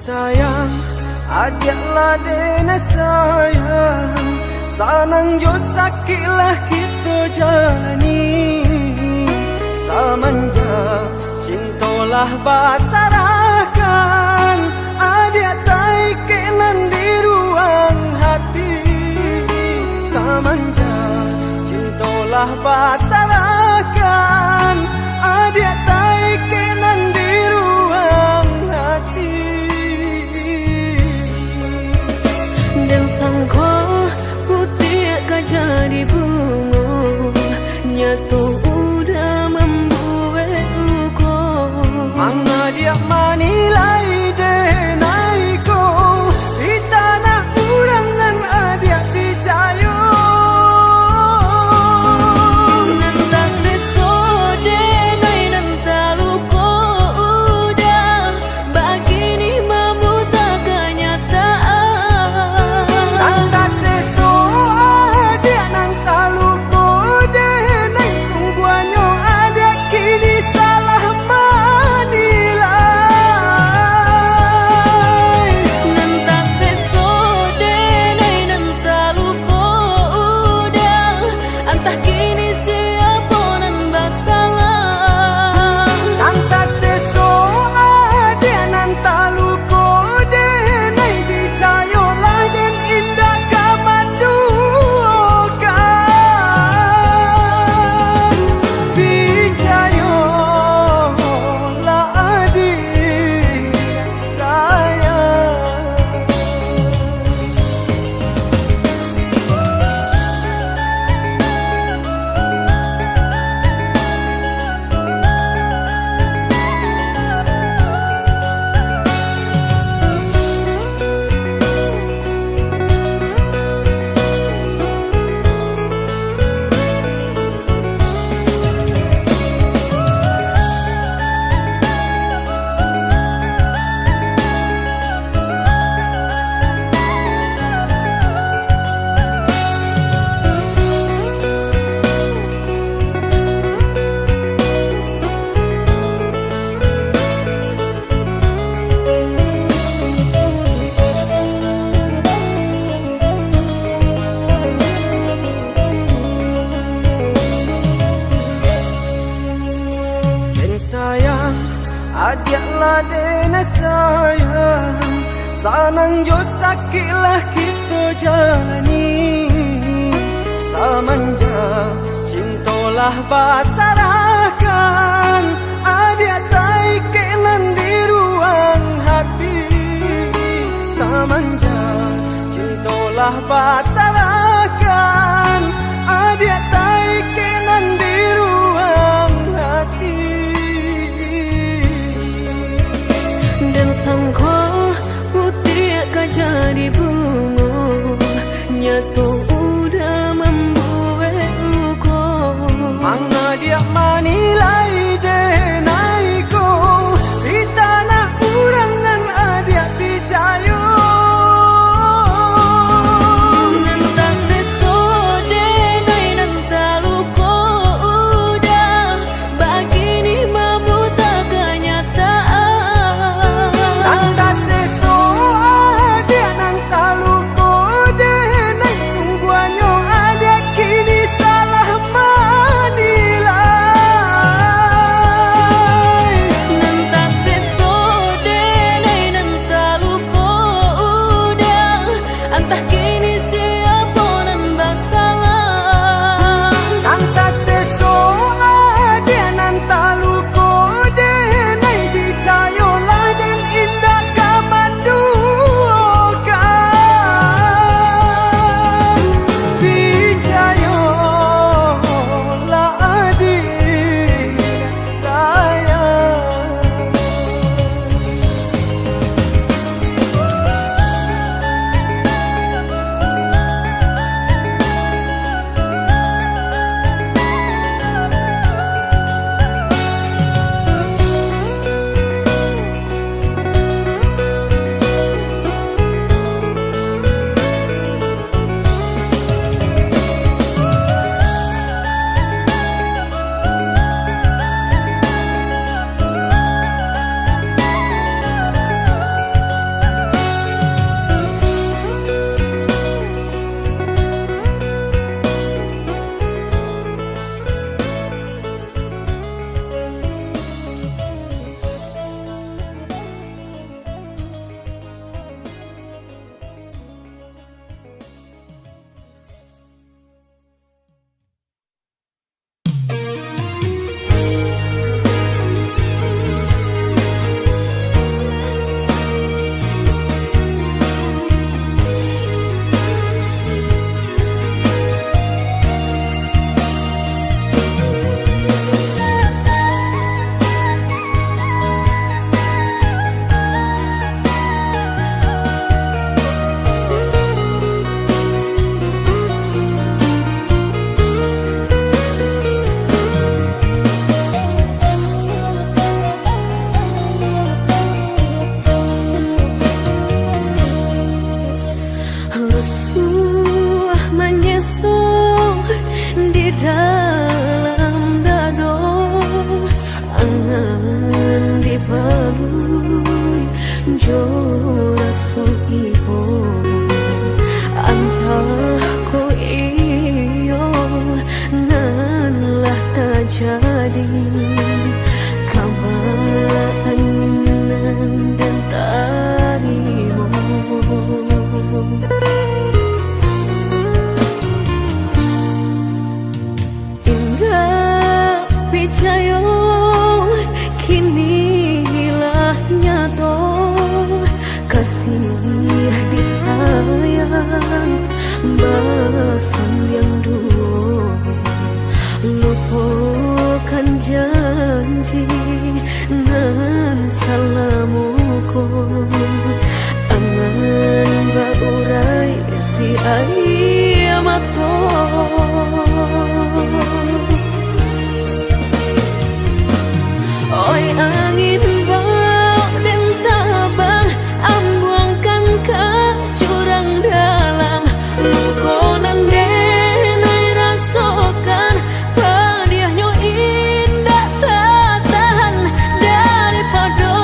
sayang, adiaklah dena sayang, sanang jo sakitlah kita jalani. Samanja cintolah basarakan, adiak tai kenan di ruang hati. Samanja cintolah basarakan, adiak tai kenan di ruang hati. Dan sangko putih akan jadi bunga, nyatu udah membuat luka. Manga dia manilai denai ko, di tanah urangan adiak dicayo. Nanta seso denai nanta luka udah, begini memuta kenyataan. Nanta seso adiak nanta luko denai, sungguhnya adiak kini salah manilai. Nanta seso denai nanta luka udah, entah kini siapa nanda salah. Nanta seso adiak nanta luko denai, dicayolah dan indah kamandukan. Dicayolah adik sayang. Dan sayang, adiaklah dena sayang, sanang jo sakitlah kita jalani. Samanja cintolah basarakan, adiak tai kenan di ruang hati. Samanja cintolah basarakan, adiak tai kenan di ruang hati. Dan sangko putih akan jadi bunga, nyatu udah membuat luka. Manga dia manilai denai ko, di tanah urangan adiak dicayo. Nanta seso denai nanta luka udah, begini memuta kenyataan. Nanta seso adiak nanta luko denai, sungguh lusuh menyesong di dalam dado, angan dipalui jo raso ibo, antah ko iyo nan lah tak jadi, keinginan dan tarimu. Indah picayo kinilah nyato, kasih disayang basan yang dulu, lupakan janji nan salamuku, angan baurai si ayamato. Oi angin bau dan tabang, ambuangkan ke jurang dalam, lukonan denai rasakan, padiahnya indah tak tahan, daripada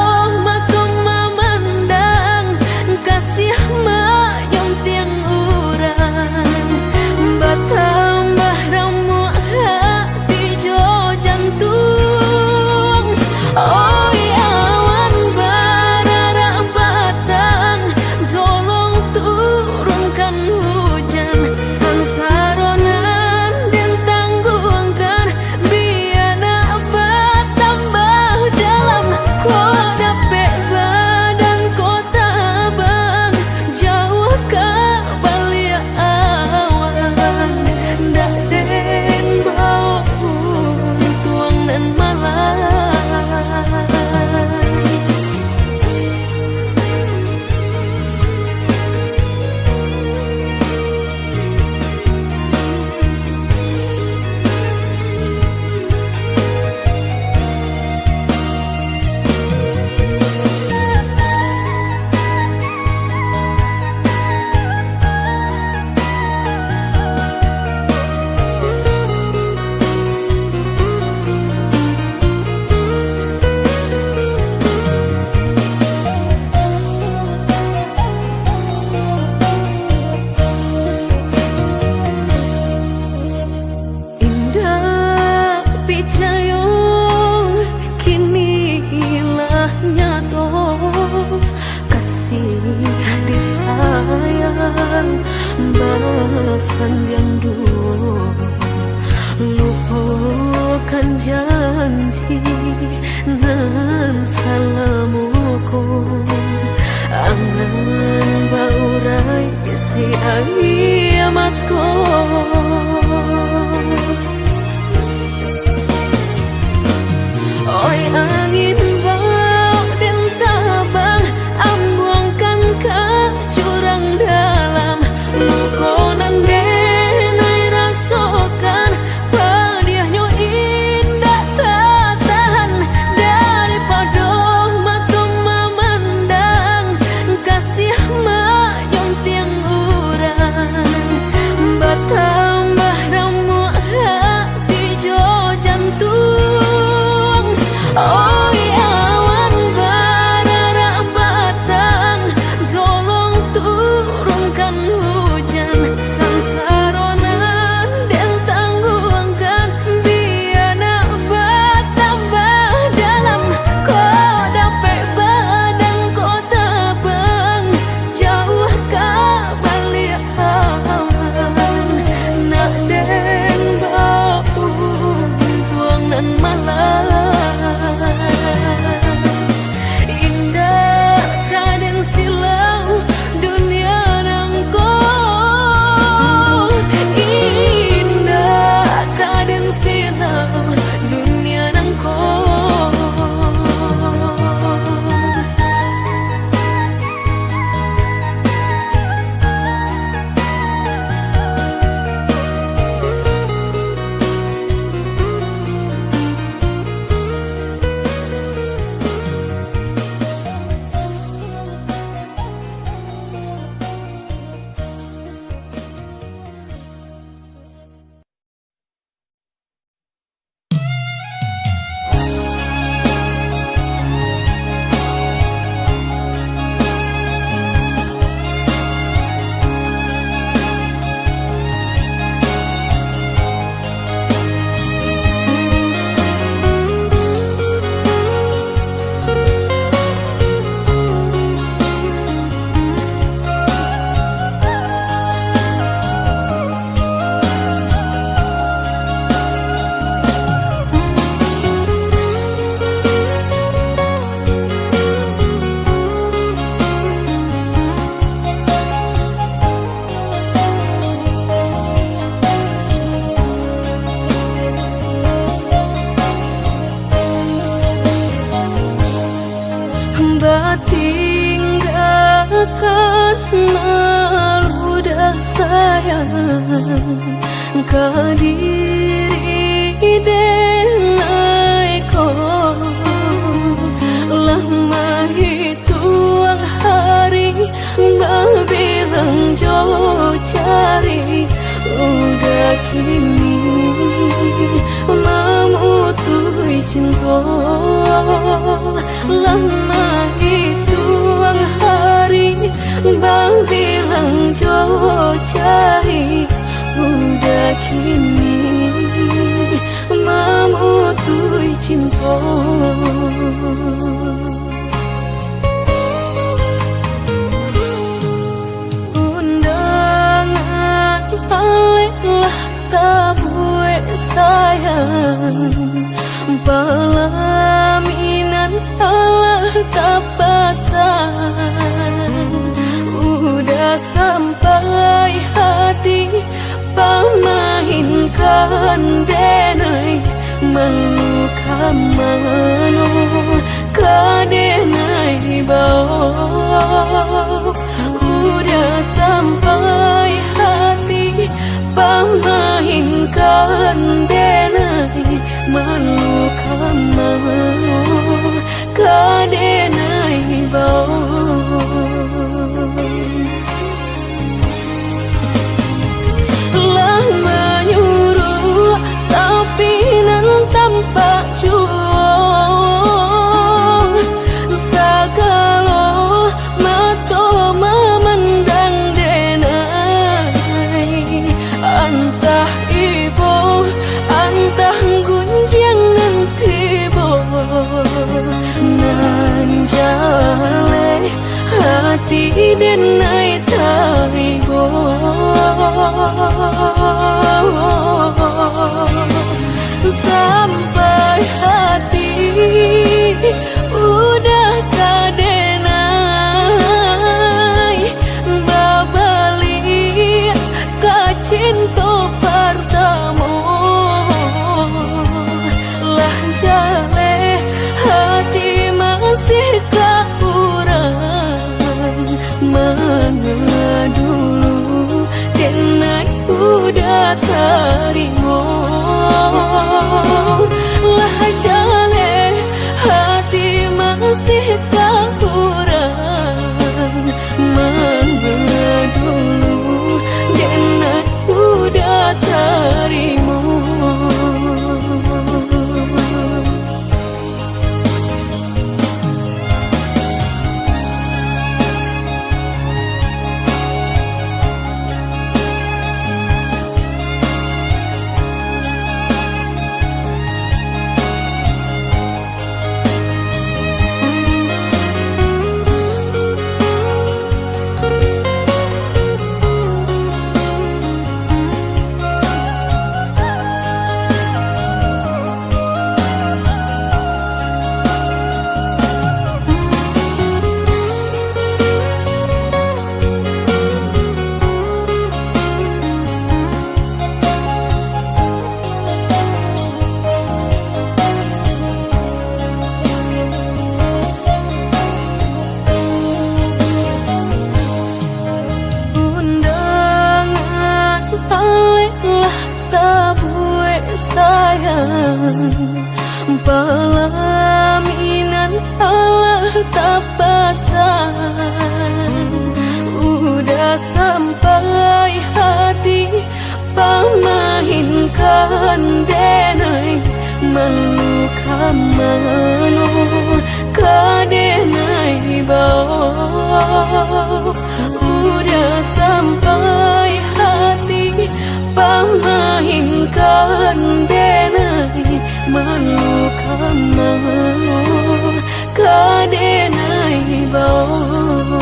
matung memandang, kasih mayong tiang urang, batambah ramu hati jo jantung. Oi awan barara batang, tolong turunkan hujan, sansaronan dan tanggungkan, biana bertambah dalam, kau dapet badan kota bang, jauh ke balik awan, dak den bau tuang dan malam. Bahasan yang dulu, lupakan janji nan salamuku, angan baurai si ayamato. Oi angin bau dan tabang, ambuangkan ke jurang dalam, lukonan denai diri denai ko lama hitung hari berbilang jo cari udah kini memutui cinta lama hitung hari berbilang jo cari udah kini memutui cinta. Undangan paliklah tabue sayang pelaminan Allah tak pasang udah sampai hati pamahinkan denai meluka mano kadenai bau udah sampai hati pamahinkan denai meluka mano kadenai bau tanpa juang sagalo mato memandang denai antah ibu antah gunjangan tibo nan jale hati denai taibo sampai hati udah kadenai babali kacinto pertama lah jale hati masih kaurang mana dulu denai udah terima lah jale hati masih kurang mana dulu denai udah terima. Pelaminan Allah tak pasang udah sampai hati pamahinkan denai meluka mano kadenai bau udah sampai hati pamahinkan denai meluka mano kadenai bau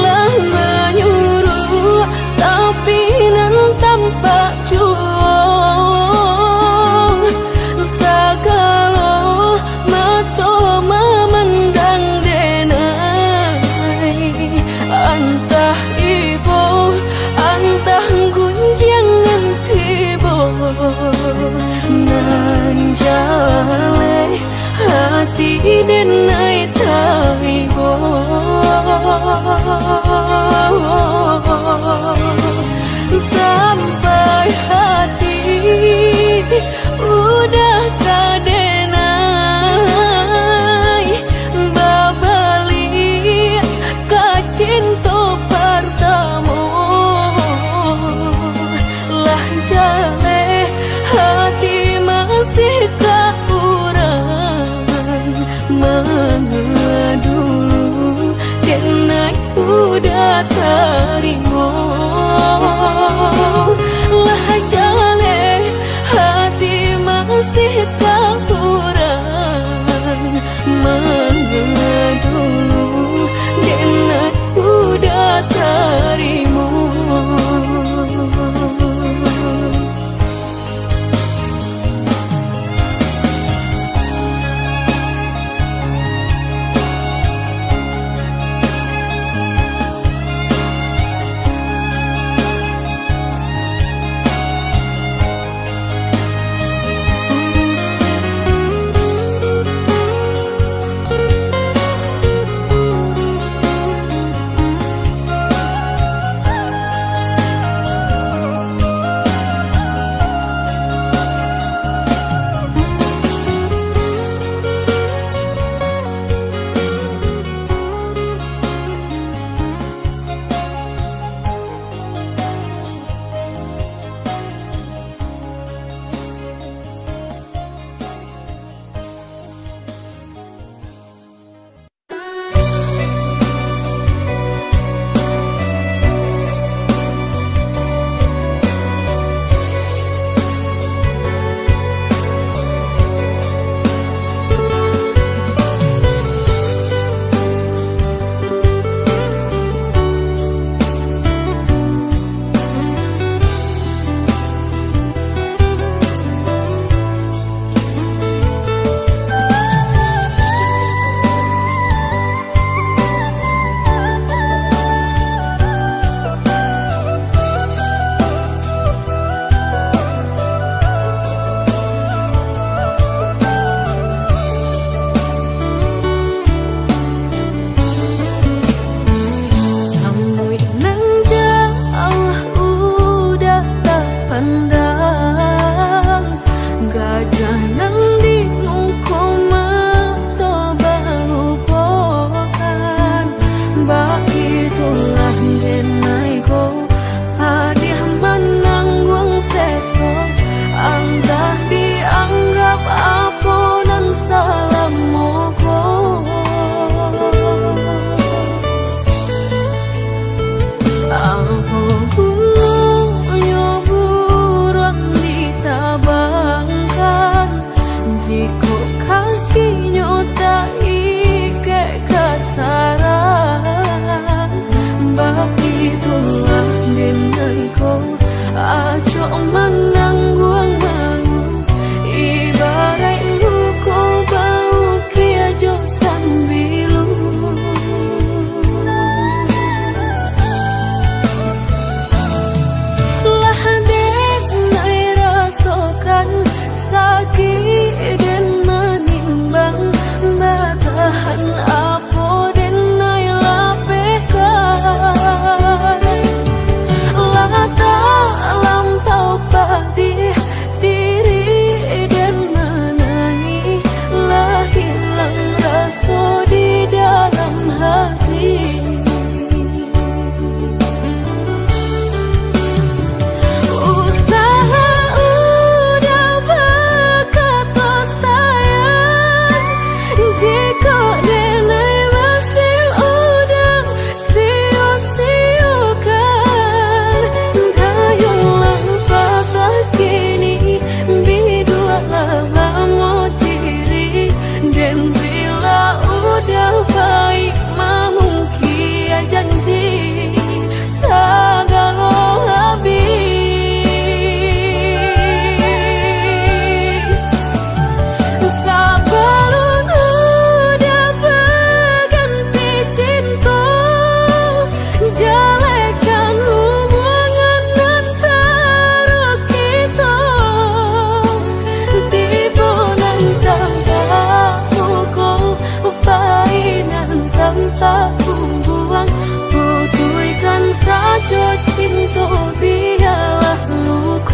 lah menyuruh tapi nan tanpa juang sagalo mato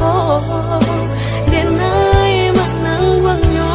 luko denai manangguangnya.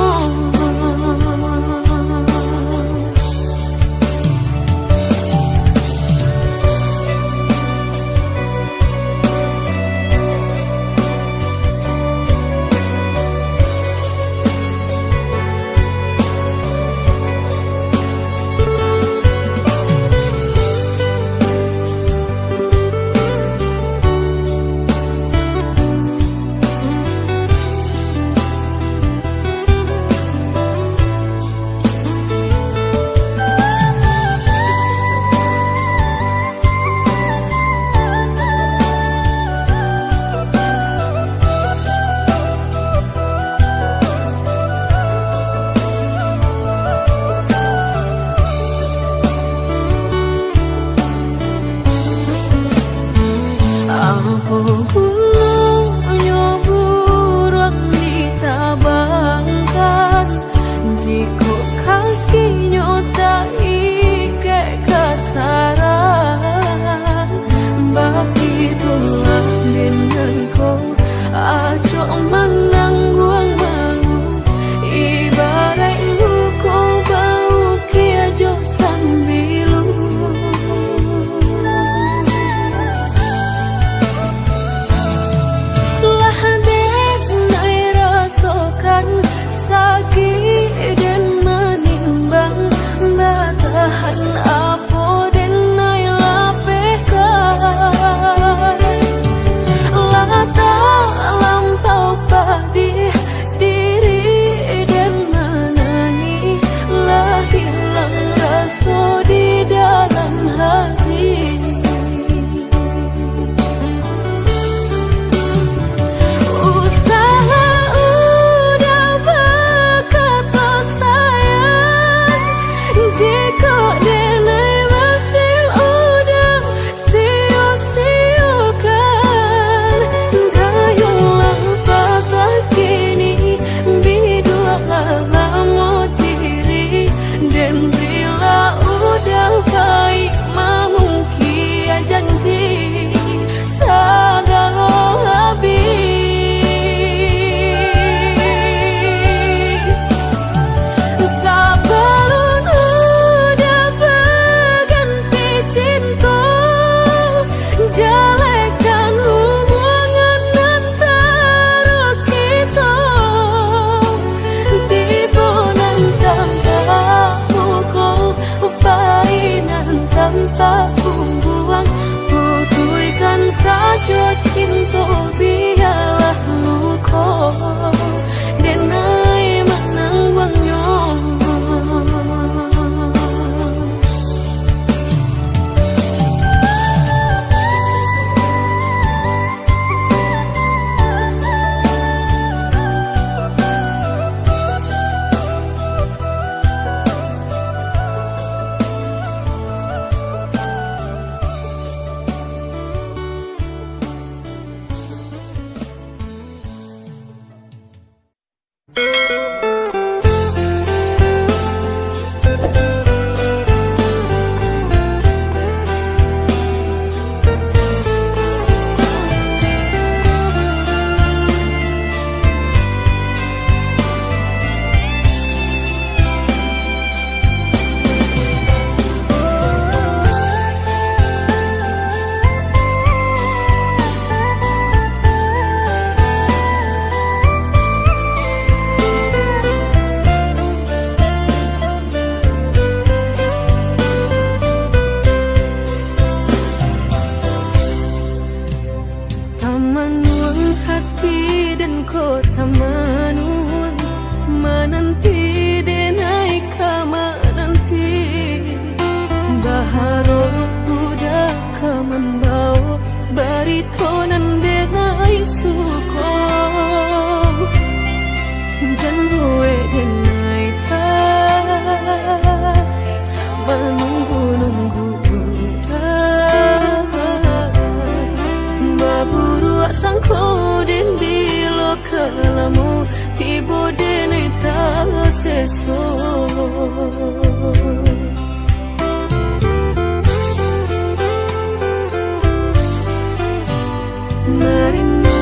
Merindu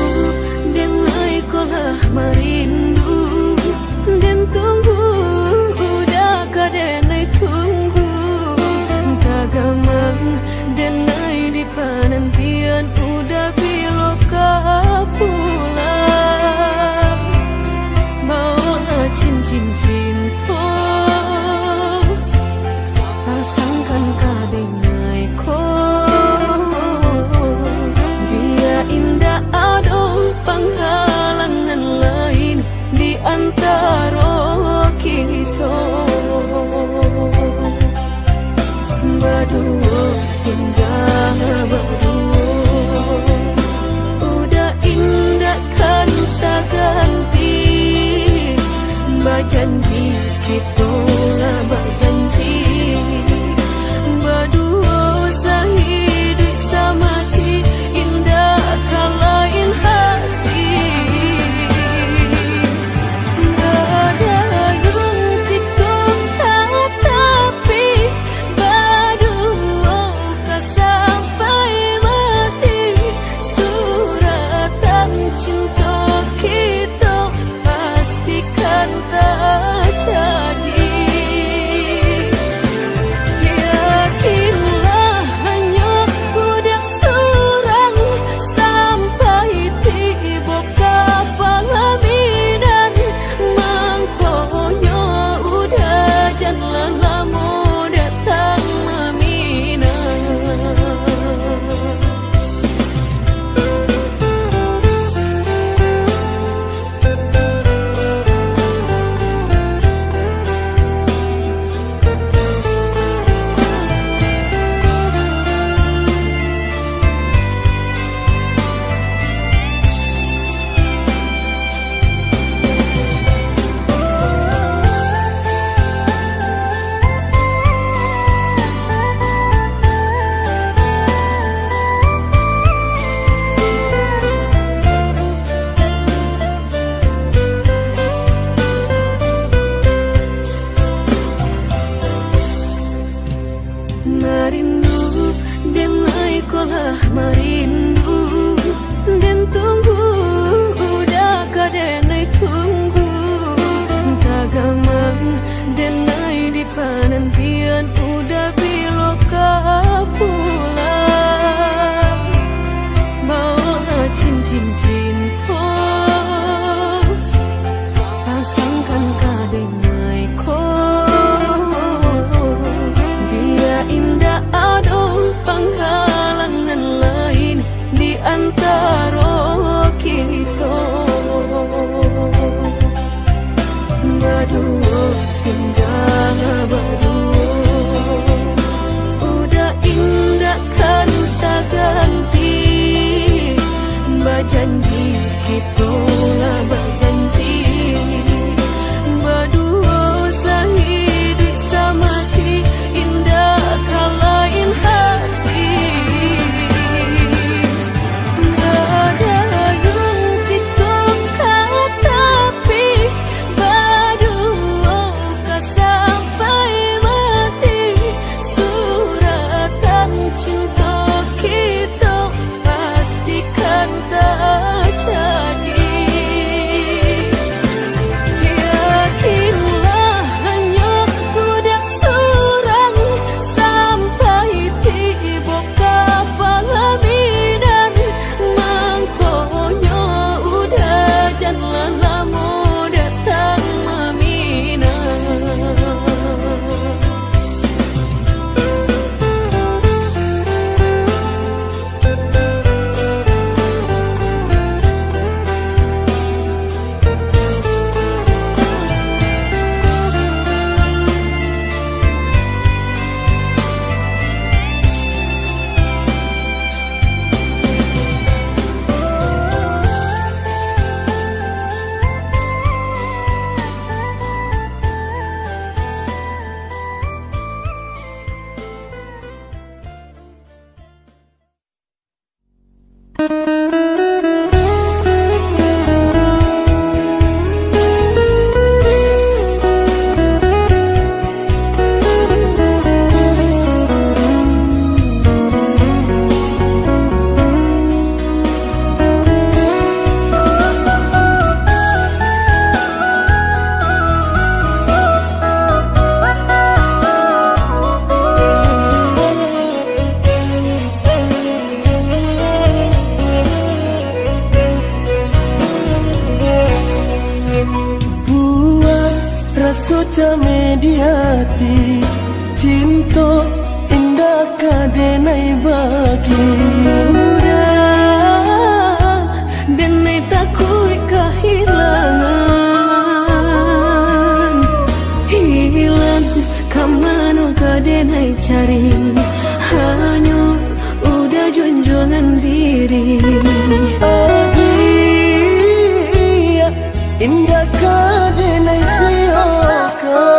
berdua tinggal berdua. Udah indah kan tak ganti, berjanji kita lah berjanji, berdua sehidup semati, indah kalain hati. Ada yang kita tapi berdua kan sampai mati. Suratan cinta kita pastikan terjadi. Yakinlah hanya budak surang sampai tiba kapalaminan. Mangkonya udah jangan lama datang meminang. Merindu dan naik kolah merindu dan tunggu udah kadenai tunggu tagamang dan naik di penantian udah biloka pulang bawa cincin cinta pasangkan kadenai ko. Indah ada penghalangan lain di antara kita. Berdua tinggal berdua, udah indah kan tak ganti, berjanji kita lah berjanji, berdua sehidup semati, indah kalain hati. Ada yang kita tapi berdua kan sampai mati. Suratan cinta kita pastikan terjadi. cari, hanya udah junjungan diri. Adia indah kadenai siokan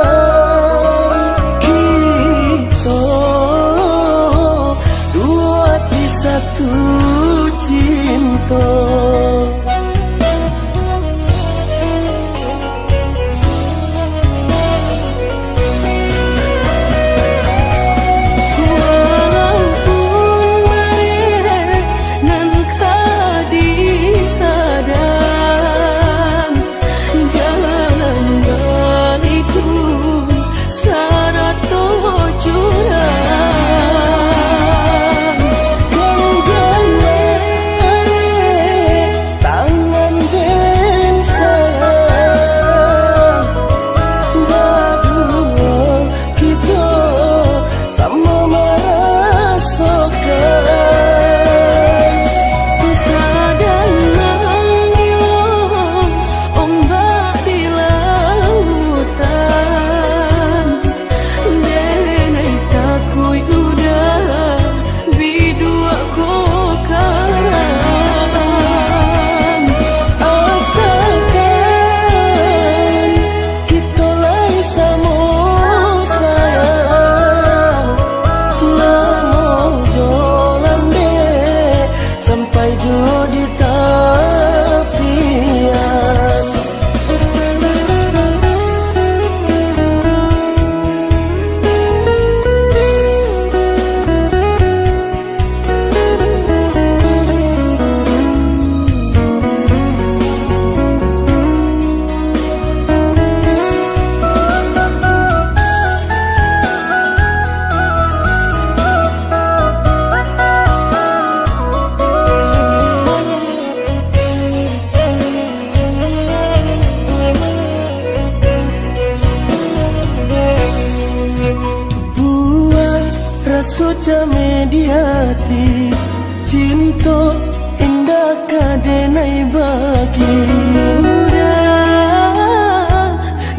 kita dua di satu cinta. Suca mediati cinta indah kadenai bagi udah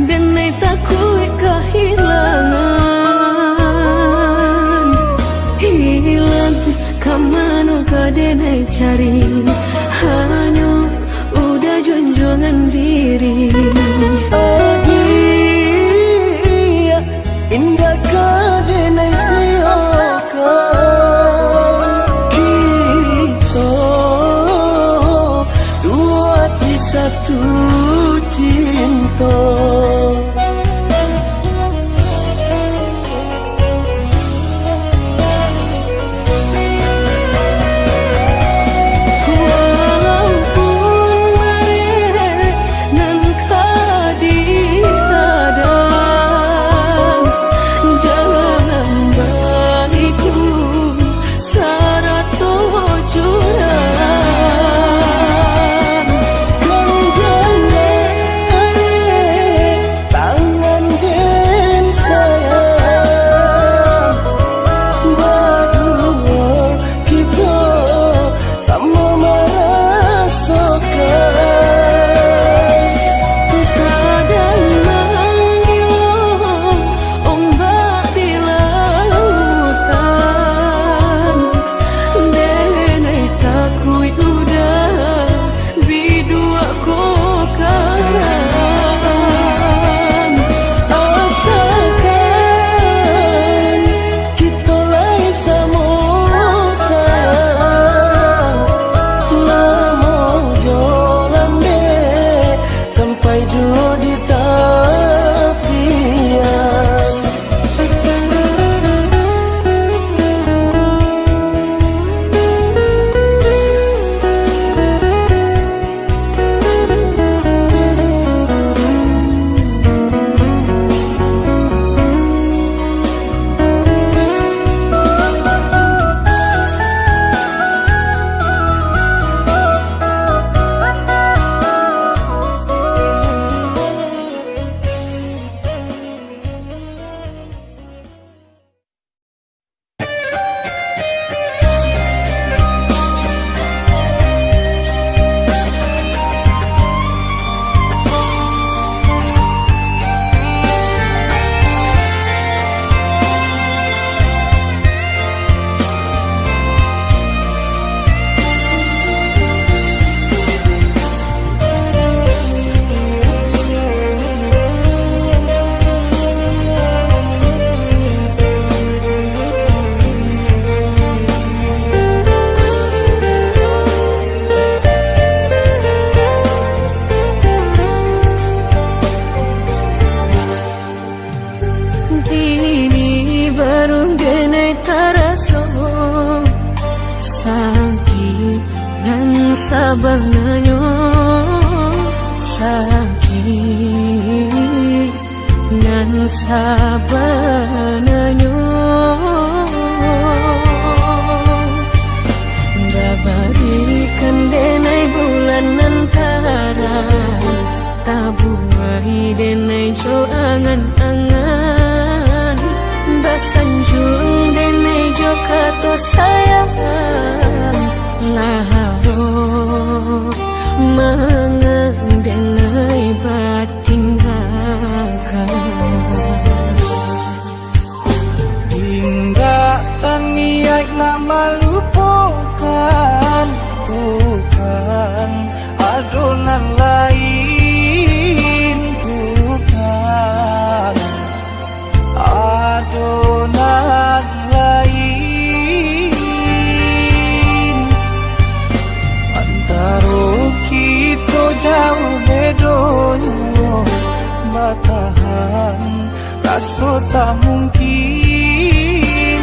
denai takui kehilangan hilang kamano kadenai cari hanya udah junjungan diri. Adia indah kadenai satu cinta. sabananyo sakit nan sabananyo dabarikan denai bulan antara tabuai denai jo angan-angan basanjung denai jo kato sayang laharo mangan denai batinggalkan hingga taniak nak melupakan bukan adonan lain bukan adonan lain antara kita jauh bedonyo batahan rasa tak mungkin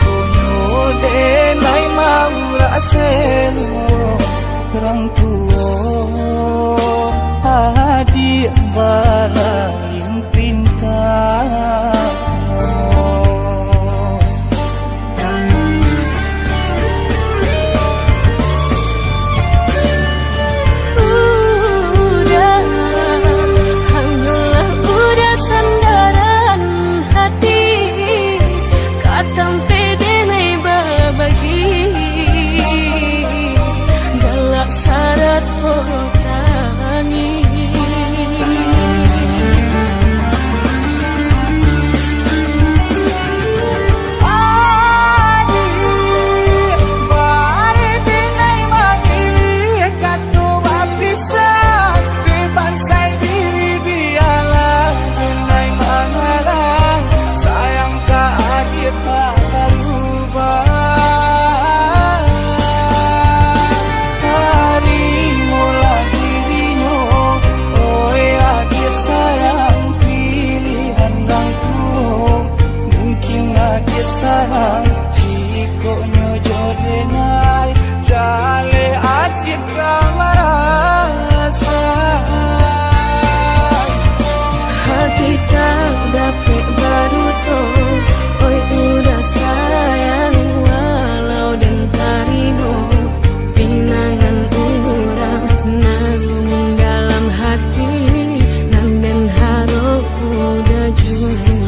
konyo denai mau raseno orang tua adik balain pintar sayang jika nyojo denai jale adik ramarasa hati tak dapat baru to oi udah sayang walau dan tarino pinangan urang namun dalam hati nan dan harap udah jujur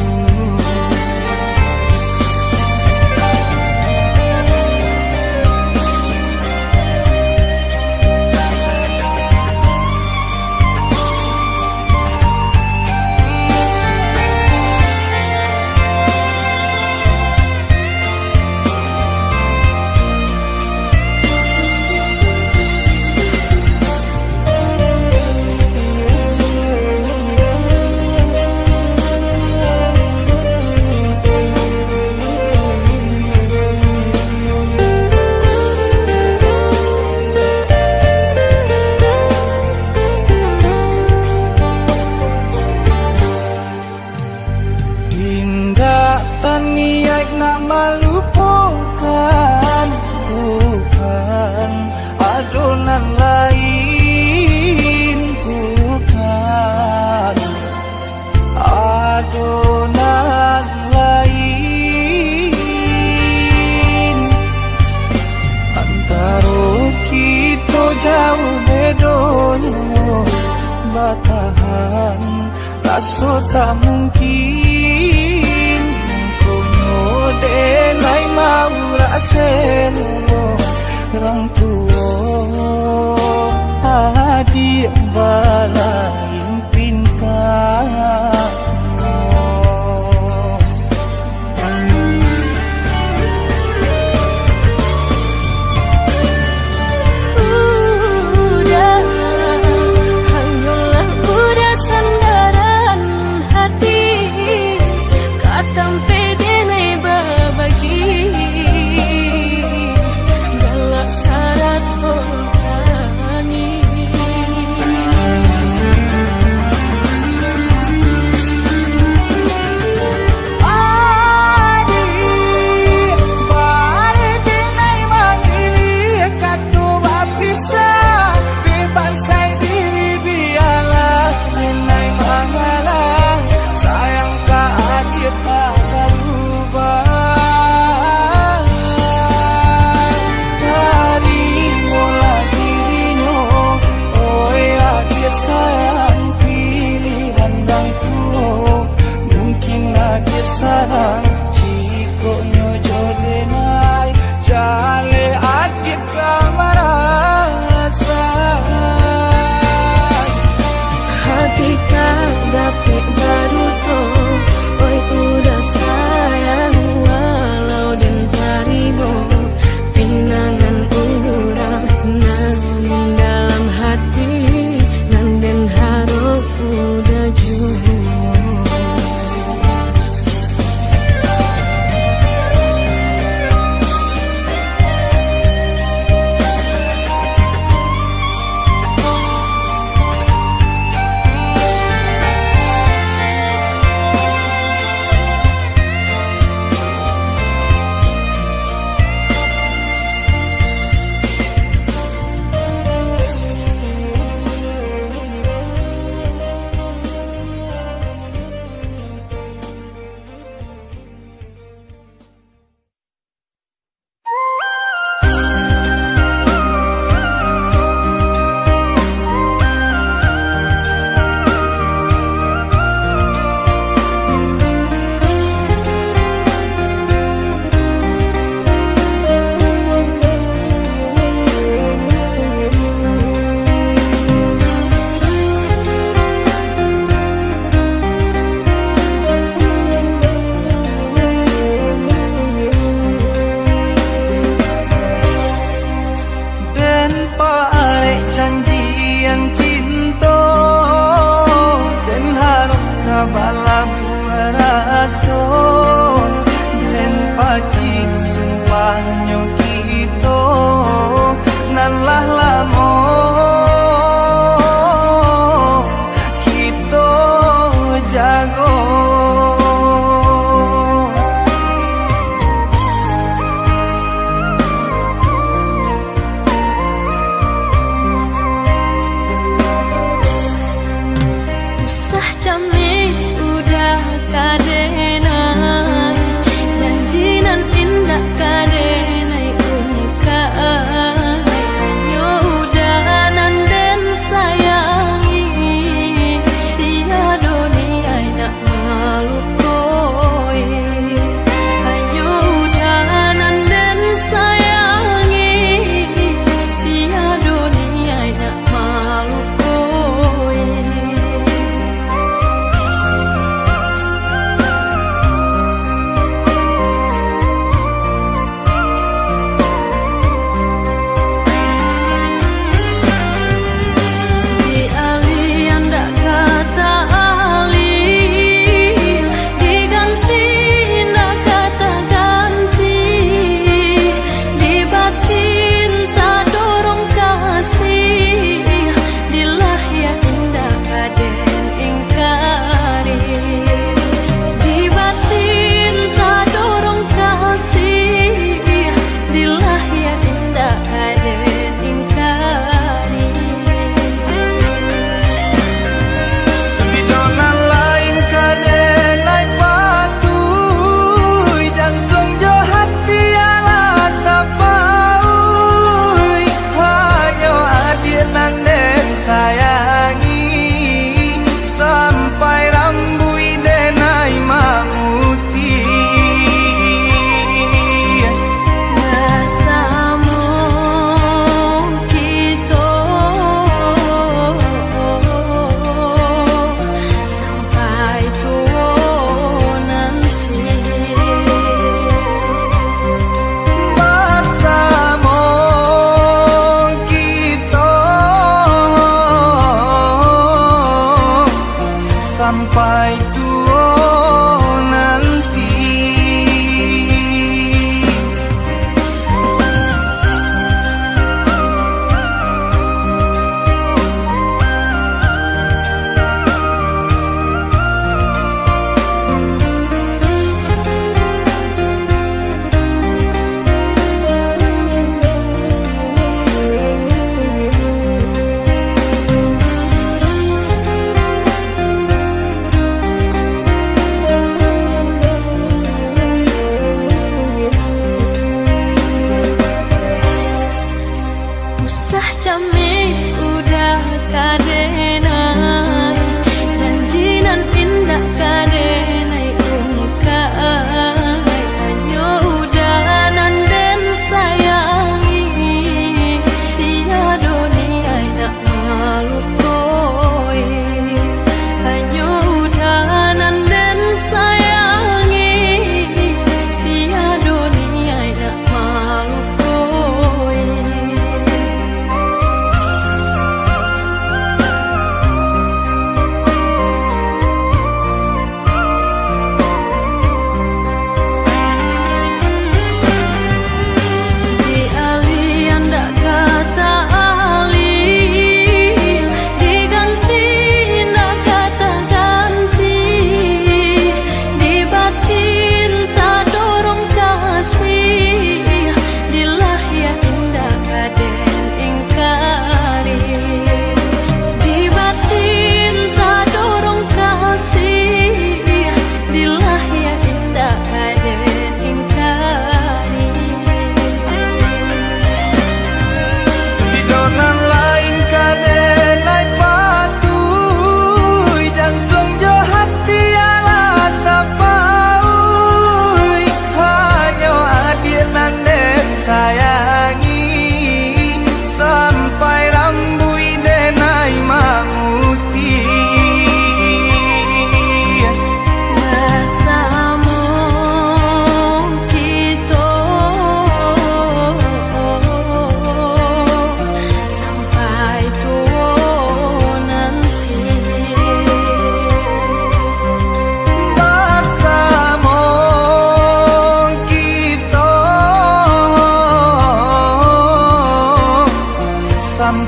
niat nak melupakan bukan adonan lain bukan adonan lain antara kita jauh bedonyo batahan rasa tak mungkin denai mau raseno orang tua adik balain pintar galak syarat kau tani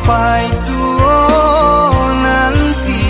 sampai tua nanti.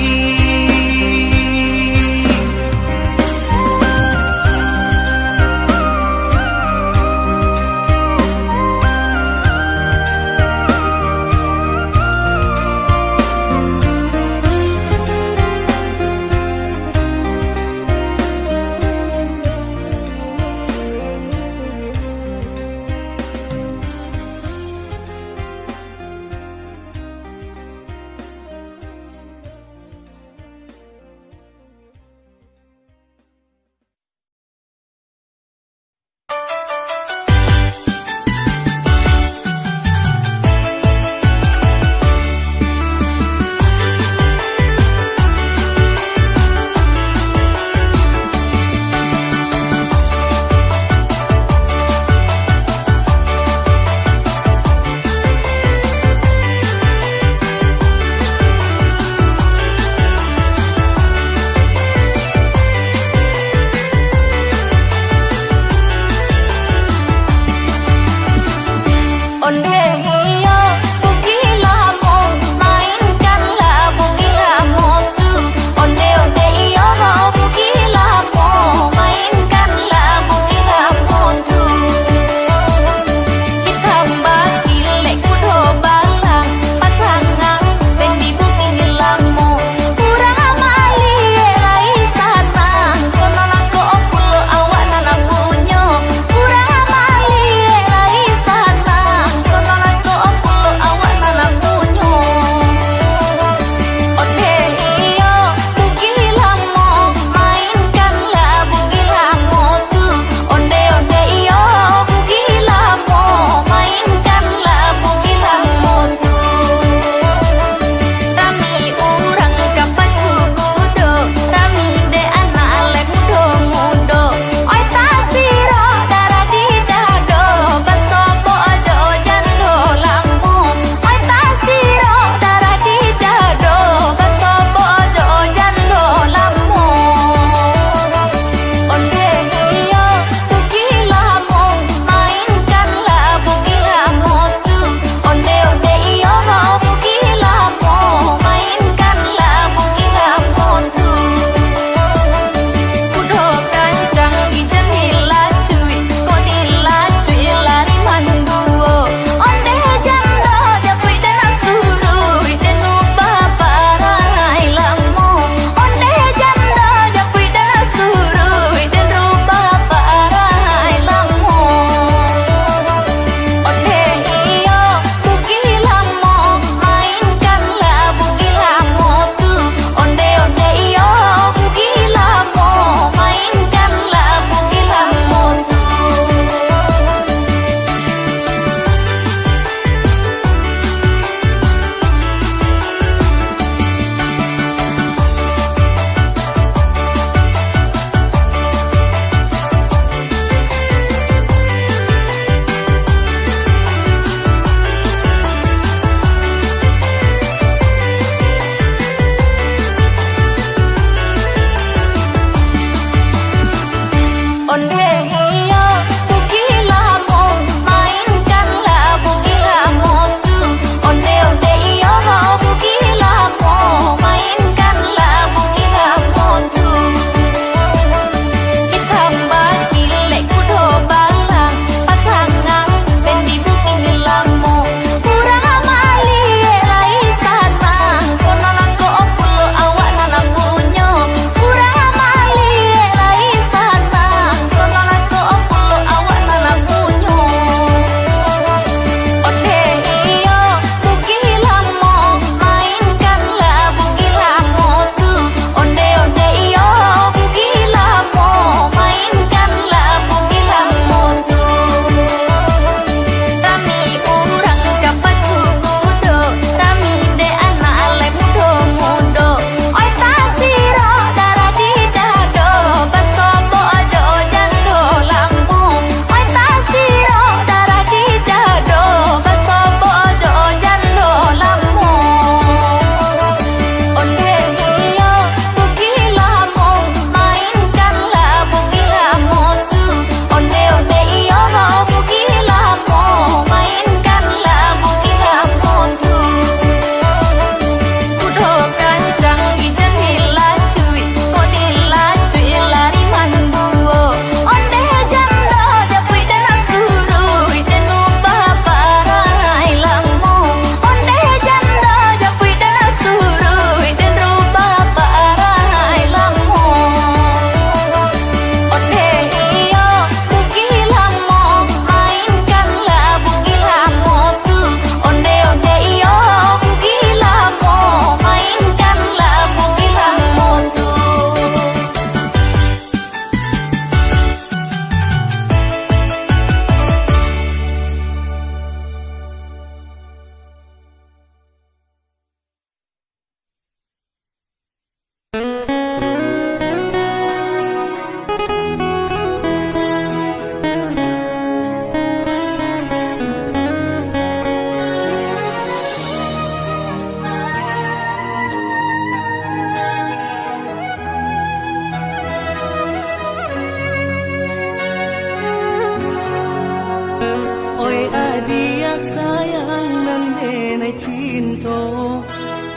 cinta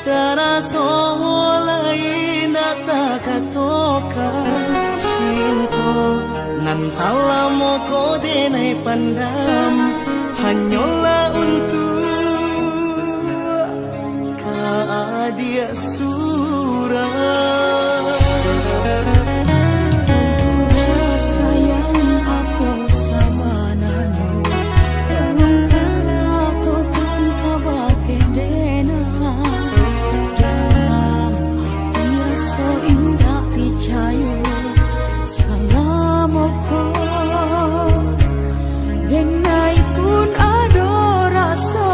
terasa lain tak katokan cinta nan salam ko denai pandam hanyalah untuk dia surah. Sayang aku sama nano Kalungkan aku kan kabake dena Dalam hati rasa indah picayo Salamoko Denai pun ada rasa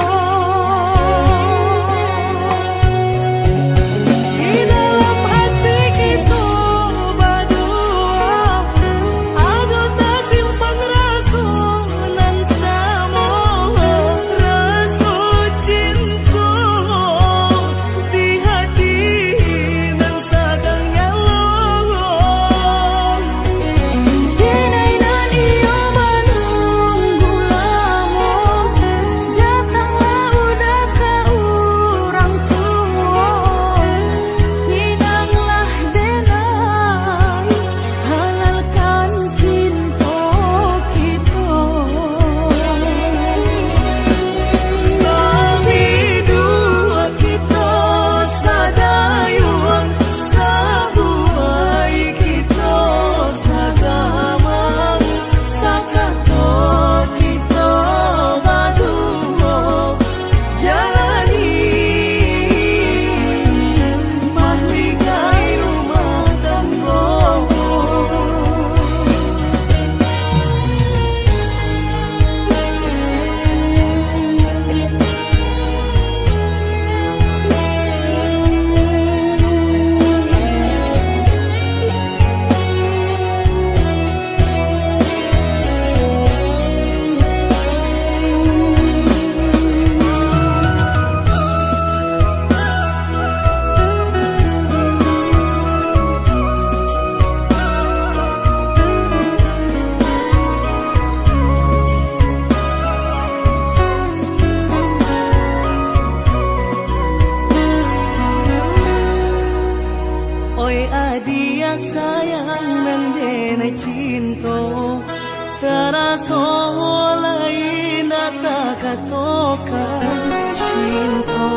Dia sayang nan denai cinta terasa lain tak katokan cinta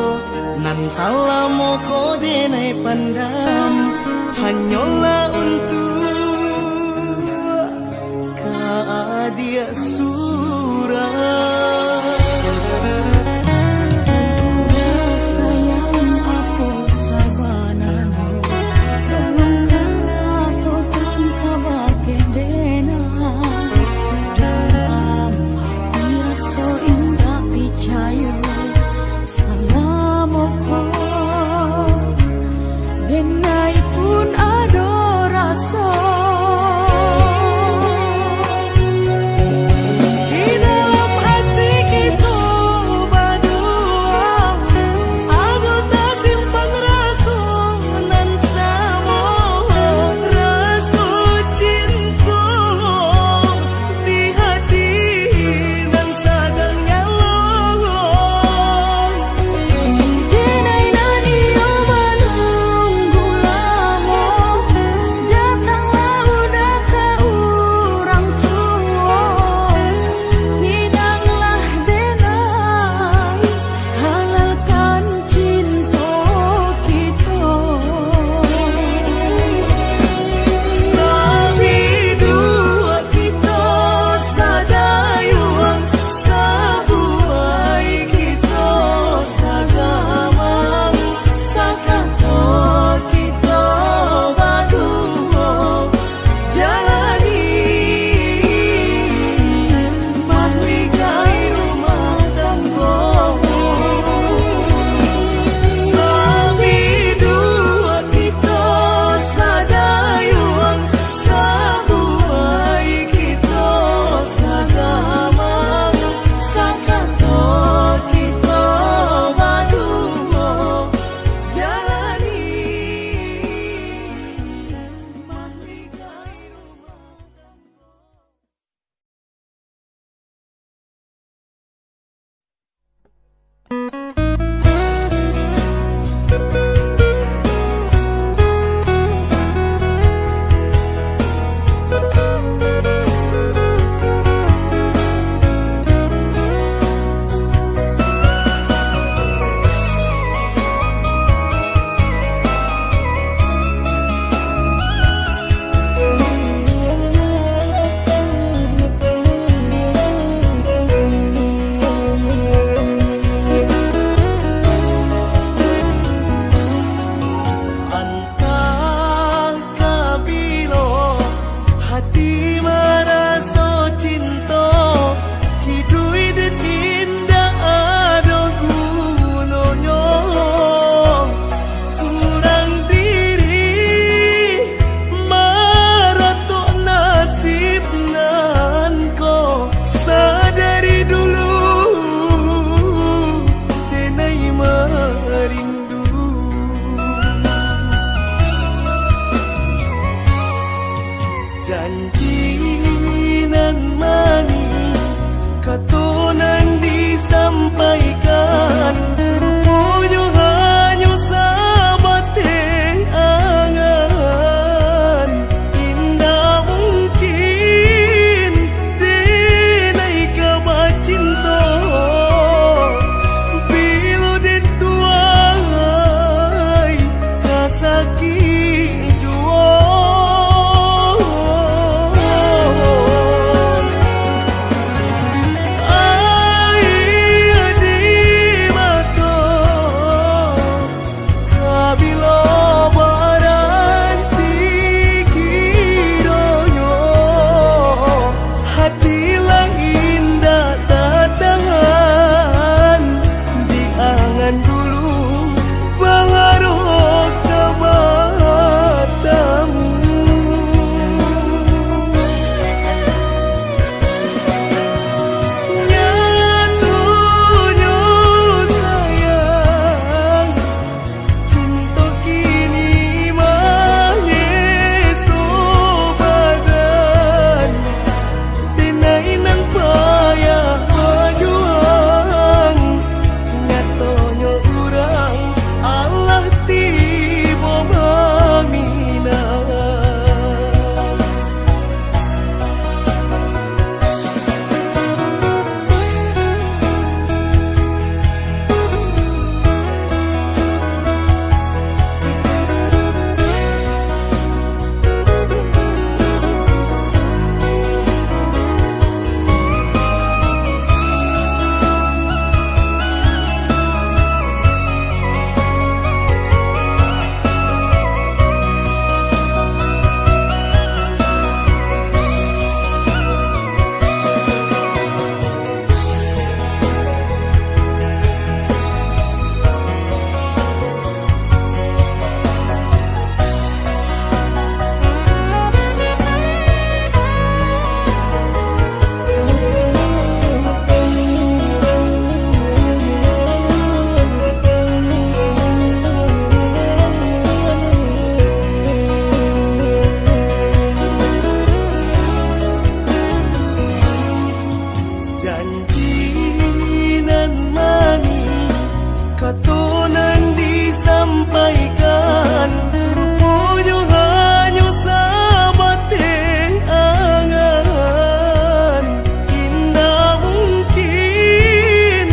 nan salam ko denai pandam hanyalah untuk dia surah. Denai pun ada rasa mangi katonan disampaikan rupanya hanya sabate angan indah mungkin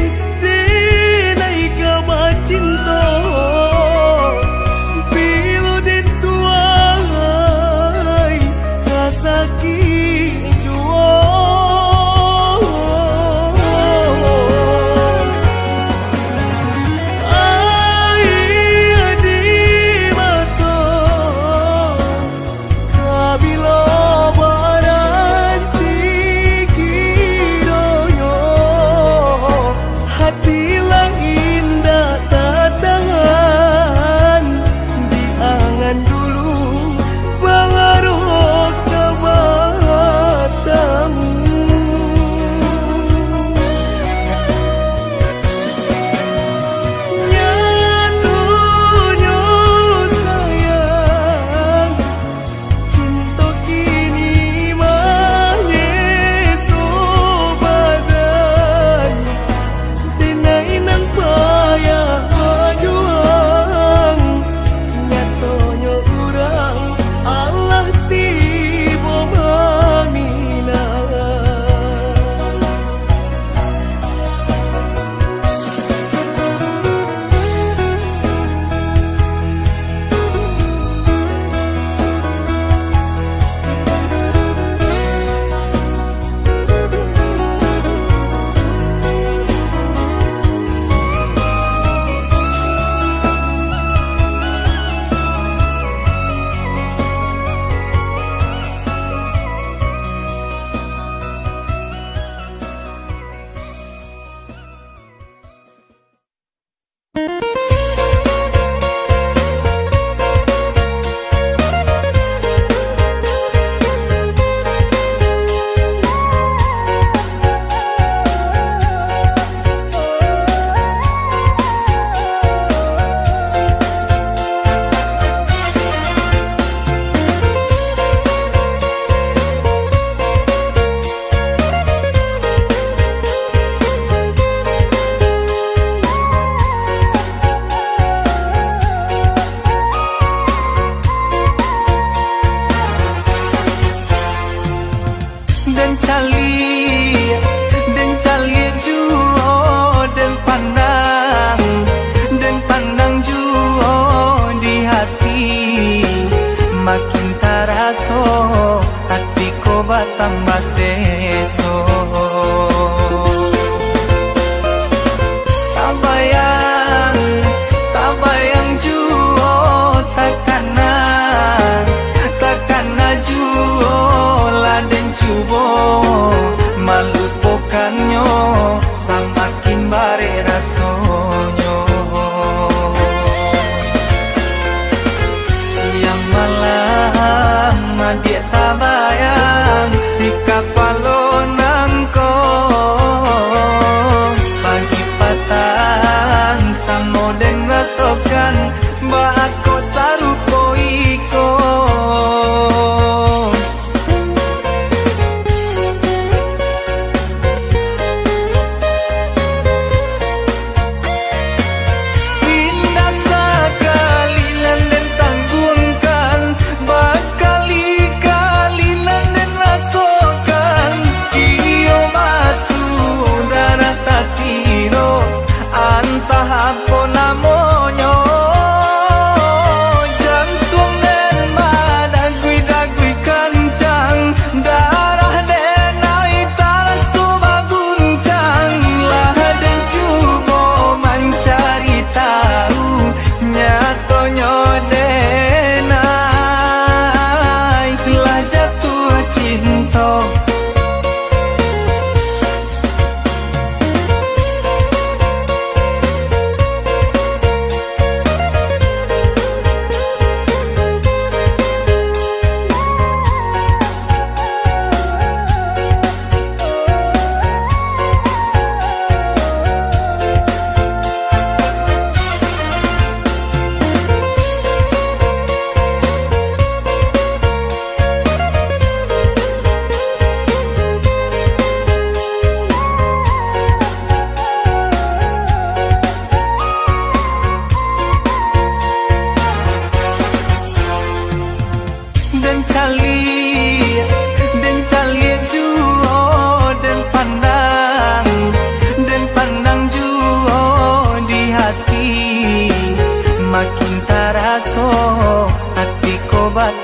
denai kabat cinta bilo den tuai kasaki jua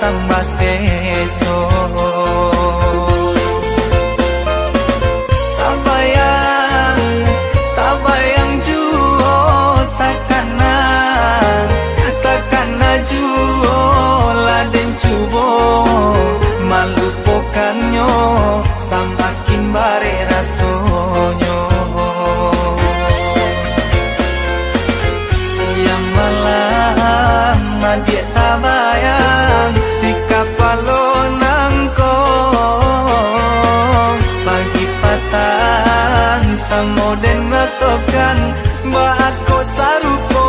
tambah seso. Tak bayang juo takana juo laden cubo malupokannya samakin bare rasonyo. Siang malam dia tak bayang di kapalo nangko pagi patang samoden rasokan ba ako sarupo